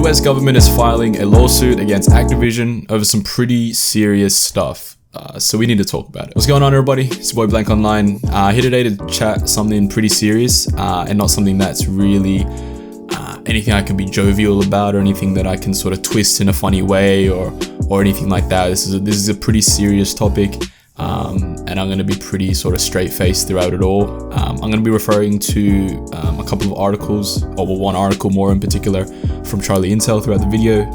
US government is filing a lawsuit against Activision over some pretty serious stuff. So we need to talk about it. What's going on, everybody? It's your boy BlancOnline. Here today to chat something pretty serious and not something that's really anything I can be jovial about or anything that I can sort of twist in a funny way or anything like that. This is a pretty serious topic. And I'm going to be pretty sort of straight-faced throughout it all. I'm going to be referring to a couple of articles, or one article more in particular, from Charlie Intel throughout the video.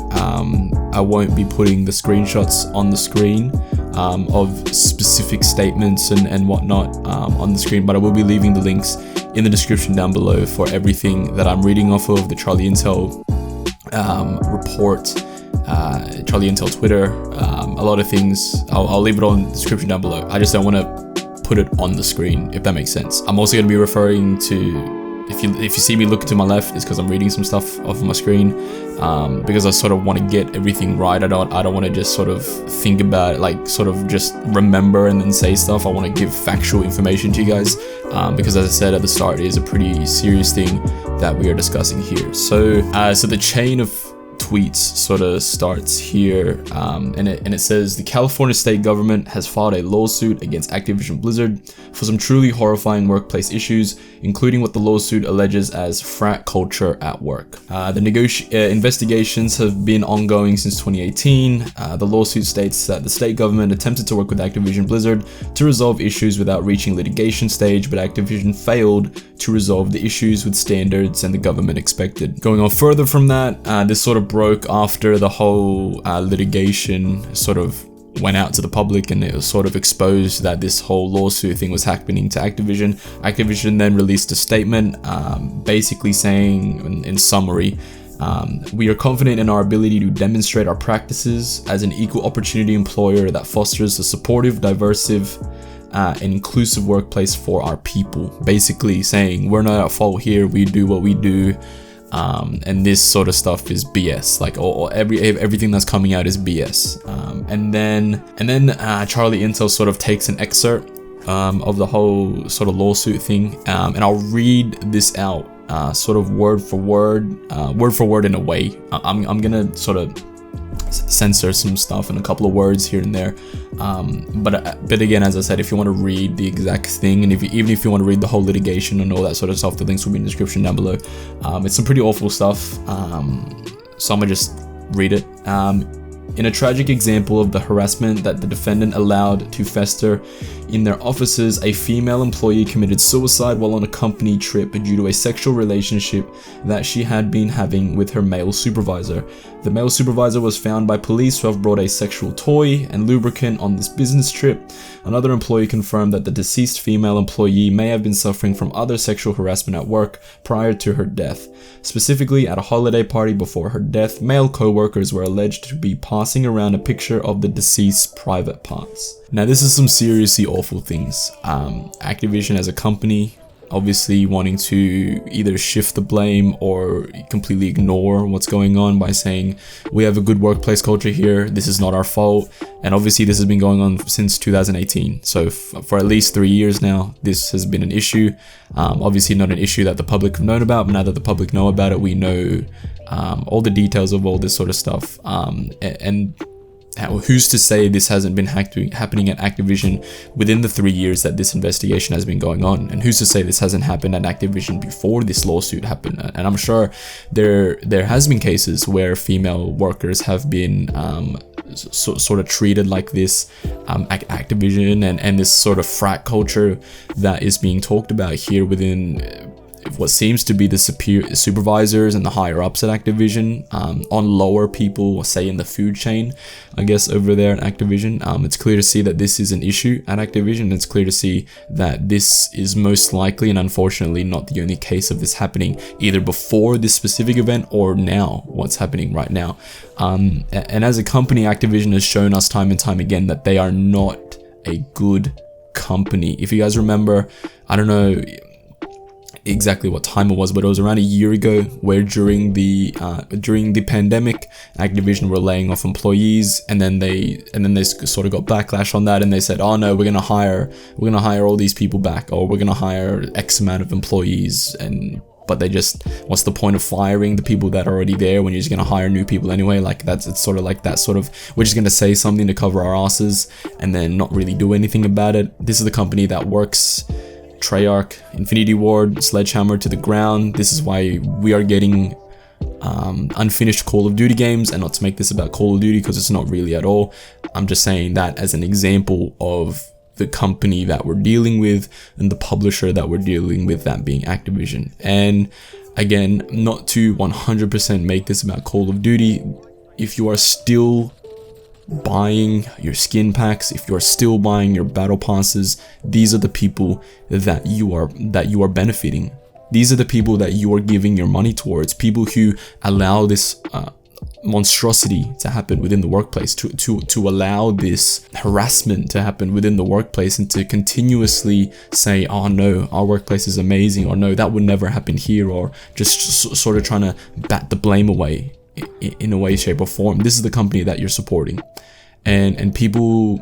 I won't be putting the screenshots on the screen of specific statements and whatnot on the screen, but I will be leaving the links in the description down below for everything that I'm reading off of the Charlie Intel report, Charlie Intel Twitter, a lot of things. I'll leave it all in the description down below. I just don't want to put it on the screen, if that makes sense. I'm also going to be referring to, if you see me looking to my left, it's because I'm reading some stuff off of my screen, because I sort of want to get everything right. I don't want to just sort of think about it, like sort of just remember and then say stuff. I want to give factual information to you guys, because as I said at the start, it is a pretty serious thing that we are discussing here. So the chain of tweets sort of starts here, and it says the California state government has filed a lawsuit against Activision Blizzard for some truly horrifying workplace issues, including what the lawsuit alleges as frat culture at work. The investigations have been ongoing since 2018. The lawsuit states that the state government attempted to work with Activision Blizzard to resolve issues without reaching litigation stage, but Activision failed to resolve the issues with standards and the government expected. Going on further from that, this sort of broke after the whole litigation sort of went out to the public, and it was sort of exposed that this whole lawsuit thing was happening to Activision. Activision then released a statement basically saying, in summary, we are confident in our ability to demonstrate our practices as an equal opportunity employer that fosters a supportive, diverse, and inclusive workplace for our people. Basically saying we're not at fault here, we do what we do, and this sort of stuff is BS. Like everything that's coming out is BS. And then Charlie Intel sort of takes an excerpt of the whole sort of lawsuit thing, and I'll read this out sort of word for word in a way. I'm gonna sort of censor some stuff and a couple of words here and there, but again, as I said, if you want to read the exact thing, and even if you want to read the whole litigation and all that sort of stuff, the links will be in the description down below. It's some pretty awful stuff, so I'm gonna just read it. In a tragic example of the harassment that the defendant allowed to fester in their offices, a female employee committed suicide while on a company trip due to a sexual relationship that she had been having with her male supervisor. The male supervisor was found by police to have brought a sexual toy and lubricant on this business trip. Another employee confirmed that the deceased female employee may have been suffering from other sexual harassment at work prior to her death. Specifically, at a holiday party before her death, male co-workers were alleged to be passing around a picture of the deceased's private parts. Now, this is some seriously awful things. Activision as a company obviously wanting to either shift the blame or completely ignore what's going on by saying we have a good workplace culture here, this is not our fault. And obviously this has been going on since 2018, so for at least 3 years now this has been an issue. Obviously not an issue that the public have known about, but now that the public know about it, we know all the details of all this sort of stuff. And who's to say this hasn't been happening at Activision within the 3 years that this investigation has been going on? And who's to say this hasn't happened at Activision before this lawsuit happened? And I'm sure there has been cases where female workers have been sort of treated like this at Activision, and this sort of frat culture that is being talked about here within what seems to be the supervisors and the higher ups at Activision, on lower people, say in the food chain, I guess, over there at Activision. It's clear to see that this is an issue at Activision. It's clear to see that this is most likely and unfortunately not the only case of this happening, either before this specific event or now, what's happening right now. And as a company, Activision has shown us time and time again that they are not a good company. If you guys remember, I don't know exactly what time it was, but it was around a year ago, where during the pandemic, Activision were laying off employees, and then they sort of got backlash on that, and they said, oh no, we're gonna hire all these people back, or we're gonna hire X amount of employees, and but they just, what's the point of firing the people that are already there when you're just going to hire new people anyway? Like it's sort of like that sort of, we're just going to say something to cover our asses and then not really do anything about it. This is the company that works Treyarch, Infinity Ward, Sledgehammer to the ground. This is why we are getting unfinished Call of Duty games, and not to make this about Call of Duty because it's not really at all. I'm just saying that as an example of the company that we're dealing with and the publisher that we're dealing with, that being Activision. And again, not to 100% make this about Call of Duty, if you are still buying your skin packs, if you're still buying your battle passes, these are the people that you are benefiting. These are the people that you are giving your money towards, people who allow this monstrosity to happen within the workplace, to allow this harassment to happen within the workplace, and to continuously say, oh no, our workplace is amazing, or no, that would never happen here, or just sort of trying to bat the blame away in a way, shape or form. This is the company that you're supporting. And people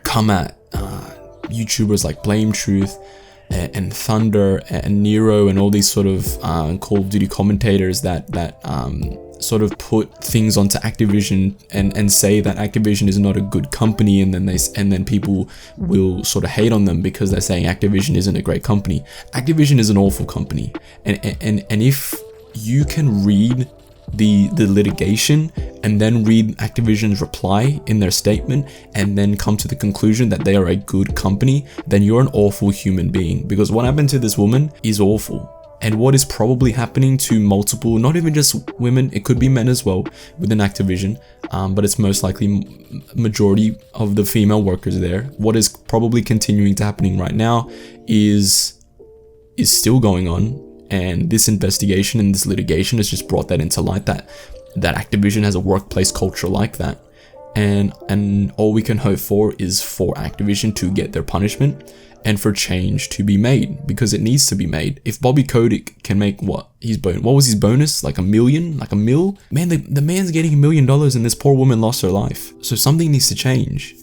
come at YouTubers like Blame Truth and Thunder and Nero and all these sort of Call of Duty commentators that sort of put things onto Activision and say that Activision is not a good company, and then people will sort of hate on them because they're saying Activision isn't a great company. Activision is an awful company, and if you can read the litigation and then read Activision's reply in their statement and then come to the conclusion that they are a good company, then you're an awful human being, because what happened to this woman is awful. And what is probably happening to multiple, not even just women, it could be men as well within Activision, but it's most likely majority of the female workers there. What is probably continuing to happening right now is still going on. And this investigation and this litigation has just brought that into light, that Activision has a workplace culture like that. And all we can hope for is for Activision to get their punishment and for change to be made, because it needs to be made. If Bobby Kotick can make what was his bonus? Like $1 million? Like $1 mil? Man, the man's getting $1 million and this poor woman lost her life. So something needs to change.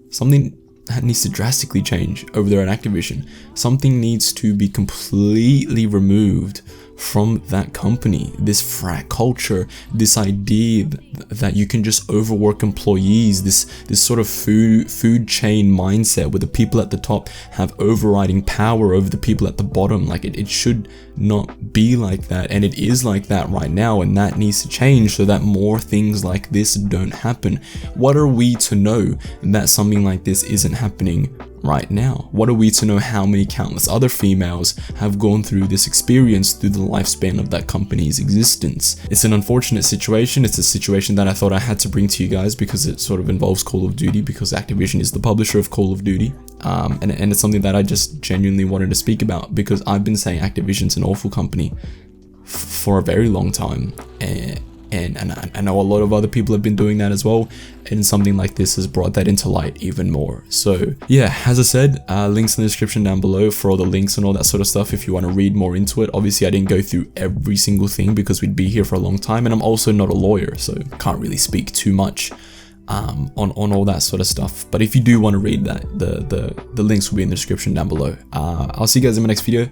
Something needs to drastically change over there at Activision. Something needs to be completely removed from that company. This frat culture, this idea that you can just overwork employees, this sort of food chain mindset where the people at the top have overriding power over the people at the bottom. Like it should not be like that, and it is like that right now, and that needs to change so that more things like this don't happen. What are we to know that something like this isn't happening right now? What are we to know how many countless other females have gone through this experience through the lifespan of that company's existence? It's an unfortunate situation. It's a situation that I thought I had to bring to you guys because it sort of involves Call of Duty, because Activision is the publisher of Call of Duty. And it's something that I just genuinely wanted to speak about, because I've been saying Activision's an awful company for a very long time. And I know a lot of other people have been doing that as well, and something like this has brought that into light even more. So yeah, as I said, links in the description down below for all the links and all that sort of stuff if you want to read more into it. Obviously I didn't go through every single thing because we'd be here for a long time, and I'm also not a lawyer, so can't really speak too much on all that sort of stuff. But if you do want to read that, the links will be in the description down below. I'll see you guys in my next video.